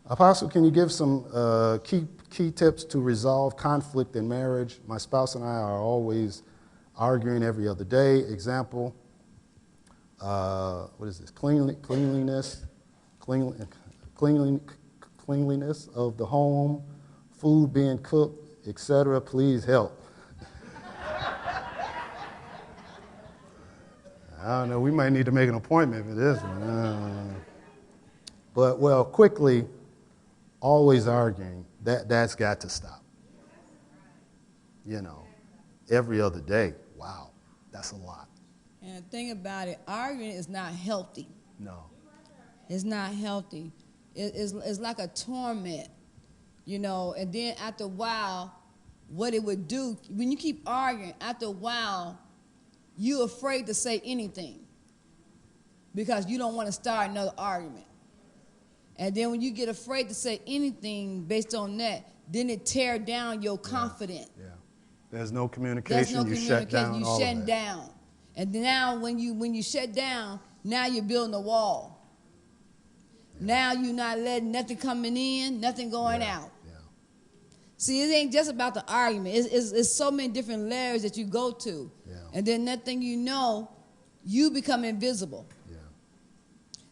Apostle, can you give some key tips to resolve conflict in marriage? My spouse and I are always arguing every other day. Example, what is this? Cleanliness of the home, food being cooked, etc. Please help. I don't know. We might need to make an appointment for this one. But, well, quickly, always arguing, that's got to stop. You know, every other day. Wow, that's a lot. And the thing about it, arguing is not healthy. No. It's not healthy. It's like a torment, you know, and then after a while, what it would do, when you keep arguing, after a while, you're afraid to say anything because you don't want to start another argument. And then when you get afraid to say anything based on that, then it tears down your confidence. Yeah. There's no communication. You shut down. You're shutting down. And now when you shut down, now you're building a wall. Yeah. Now you're not letting nothing coming in, nothing going out. Yeah. See, it ain't just about the argument. It's so many different layers that you go to. Yeah. And then that thing you know, you become invisible. Yeah.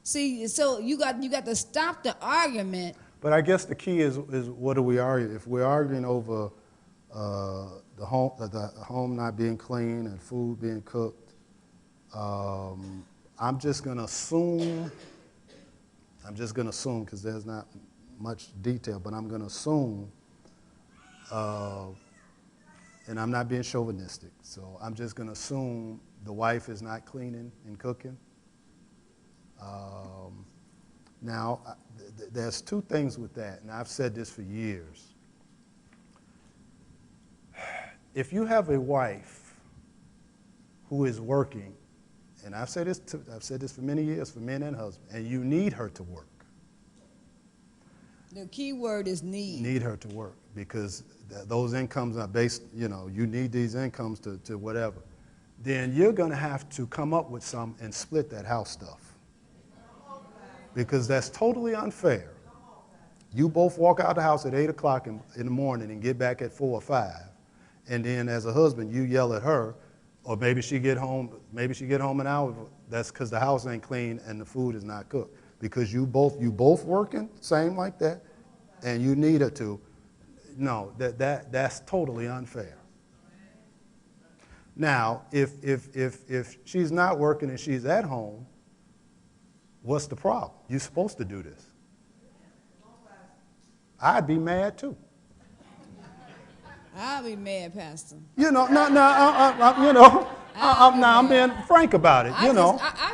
See, so you got to stop the argument. But I guess the key is what do we argue? If we're arguing over the home not being clean and food being cooked, I'm just going to assume because there's not much detail, but I'm going to assume, and I'm not being chauvinistic, so I'm just going to assume the wife is not cleaning and cooking. Now, there's two things with that, and I've said this for years. If you have a wife who is working, and I've said this for many years for men and husbands, and you need her to work. The key word is need. Need her to work because those incomes are based, you need these incomes to whatever. Then you're going to have to come up with some and split that house stuff. Because that's totally unfair. You both walk out the house at 8 o'clock in the morning and get back at 4 or 5. And then as a husband, you yell at her, or maybe she get home an hour. That's because the house ain't clean and the food is not cooked. Because you both working, same like that, and you need her to. No, that's totally unfair. Now, if she's not working and she's at home, what's the problem? You're supposed to do this. I'd be mad too. I'll be mad, Pastor. I'm being frank about it. I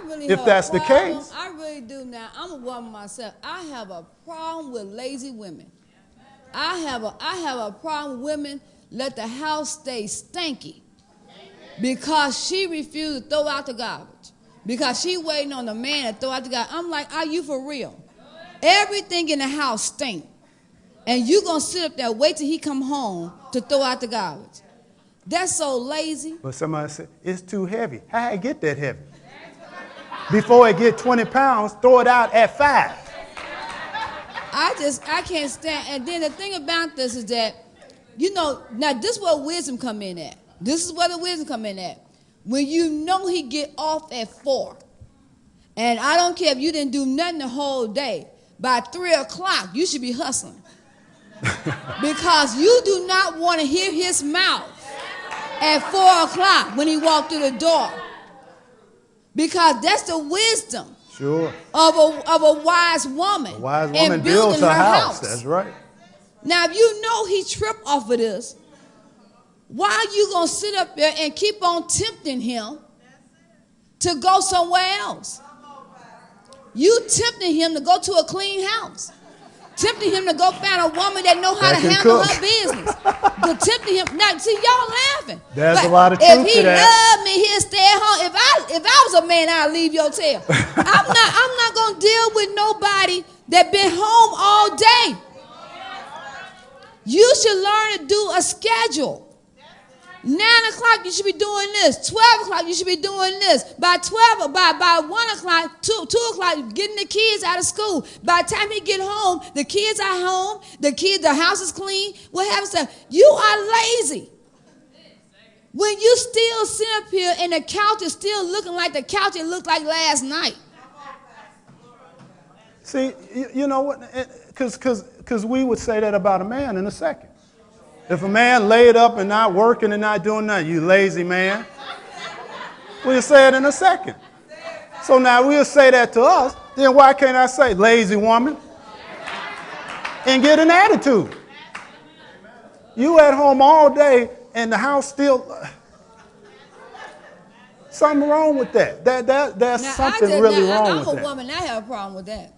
really if that's the case. I really do now. I'm a woman myself. I have a problem with lazy women. I have a problem with women let the house stay stinky because she refused to throw out the garbage. Because she waiting on the man to throw out the garbage. I'm like, are you for real? Everything in the house stink. And you going to sit up there, wait till he come home to throw out the garbage. That's so lazy. But somebody said, it's too heavy. How I get that heavy? Before it get 20 pounds, throw it out at 5. I can't stand. And then the thing about this is that, now this is where wisdom come in at. This is where the wisdom come in at. When you know he get off at 4, and I don't care if you didn't do nothing the whole day, by 3 o'clock, you should be hustling. Because you do not want to hear his mouth at 4 o'clock when he walked through the door. Because that's the wisdom of a wise woman. A wise woman builds her house. That's right. Now, if you know he tripped off of this, why are you going to sit up there and keep on tempting him to go somewhere else? You tempting him to go to a clean house. Tempting him to go find a woman that know how to handle her business. Tempting him. Now, see, y'all laughing. There's a lot of truth to that. If he loved me, he'll stay at home. If I was a man, I'd leave your tail. I'm not going to deal with nobody that been home all day. You should learn to do a schedule. 9 o'clock, you should be doing this. 12 o'clock, you should be doing this. By 12, by 1 o'clock, 2 o'clock, getting the kids out of school. By the time he get home, the kids are home. The house is clean. What happens to you are lazy. When you still sit up here and the couch is still looking like the couch it looked like last night. See, you know what? Because we would say that about a man in a second. If a man laid up and not working and not doing nothing, you lazy man. We'll say it in a second. So now we'll say that to us. Then why can't I say lazy woman and get an attitude? You at home all day and the house still. Something wrong with that. There's Now, something really wrong with that. I'm a woman. I have a problem with that.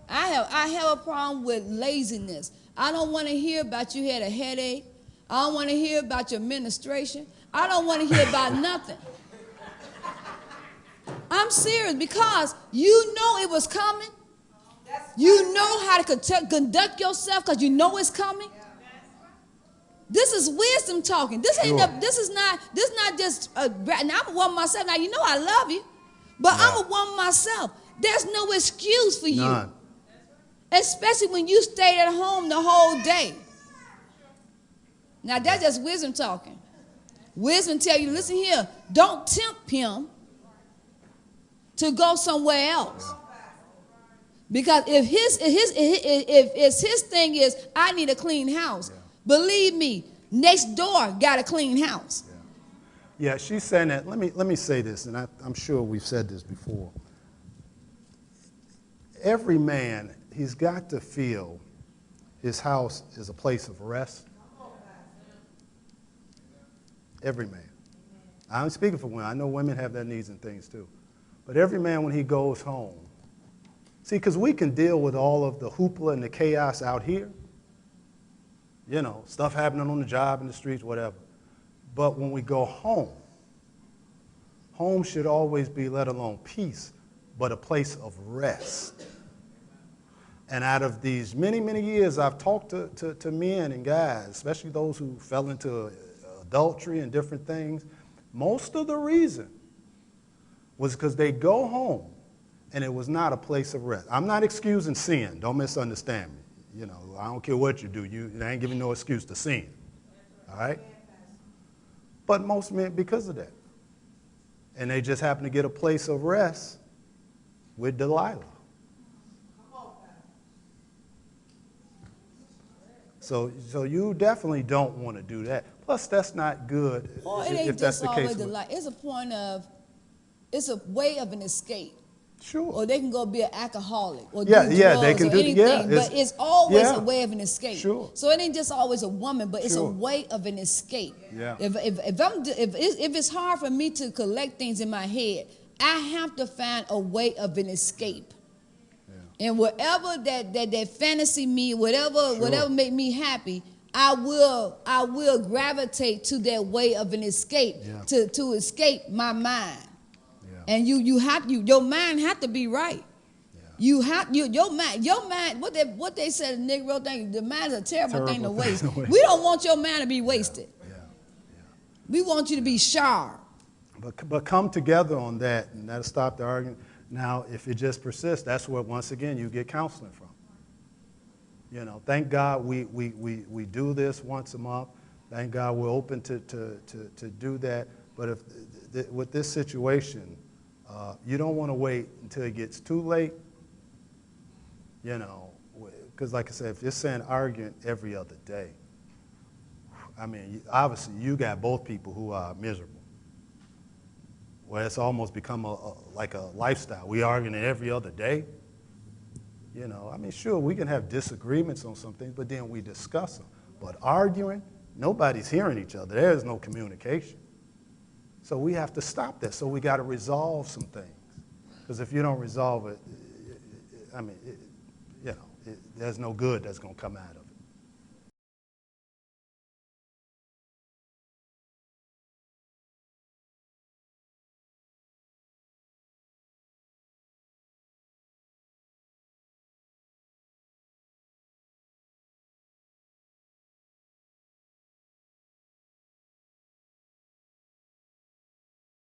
I have a problem with laziness. I don't want to hear about you had a headache. I don't want to hear about your administration. I don't want to hear about nothing. I'm serious because you know it was coming. You know how to conduct yourself because you know it's coming. This is wisdom talking. This ain't. Sure. This is not just. Now I'm a woman myself. Now you know I love you, but I'm a woman myself. There's no excuse for None. you, especially when you stayed at home the whole day. Now that's just wisdom talking. Wisdom tell you, listen here, don't tempt him to go somewhere else. Because if his thing is, I need a clean house. Believe me, next door got a clean house. Yeah, she's saying that. Let me say this, and I'm sure we've said this before. Every man, he's got to feel his house is a place of rest. Every man. I'm speaking for women. I know women have their needs and things too. But every man, when he goes home, see, because we can deal with all of the hoopla and the chaos out here. You know, stuff happening on the job, in the streets, whatever. But when we go home, home should always be, let alone peace, but a place of rest. And out of these many, many years, I've talked to men and guys, especially those who fell into adultery and different things. Most of the reason was because they go home and it was not a place of rest. I'm not excusing sin. Don't misunderstand me. You know, I don't care what you do. I ain't giving no excuse to sin. All right? But most men, because of that. And they just happen to get a place of rest with Delilah. So you definitely don't want to do that. Plus, that's not good if that's the case. It's a point of, it's a way of an escape. Sure. Or they can go be an alcoholic or yeah, do yeah, drugs they can or do anything. yeah, but it's always yeah. a way of an escape. Sure. So it ain't just always a woman, but it's Sure. a way of an escape. Yeah. If it's hard for me to collect things in my head, I have to find a way of an escape. Yeah. And whatever that fantasy me, whatever make me happy, I will gravitate to that way of an escape to escape my mind. And your mind have to be right. Yeah. Your mind. What they said in the Negro thing. The mind is a terrible thing to waste. We don't want your mind to be wasted. Yeah. We want you to be sharp. But come together on that, and that'll stop the argument. Now, if it just persists, that's where once again you get counseling from. You know, thank God we do this once a month. Thank God we're open to do that. But if with this situation. You don't want to wait until it gets too late, you know, because like I said, if you're saying arguing every other day, I mean, obviously you got both people who are miserable, where it's almost become like a lifestyle. We arguing every other day, you know. I mean, sure, we can have disagreements on some things, but then we discuss them. But arguing, nobody's hearing each other. There is no communication. So we have to stop that. So we got to resolve some things. Because if you don't resolve it, I mean, there's no good that's going to come out of it.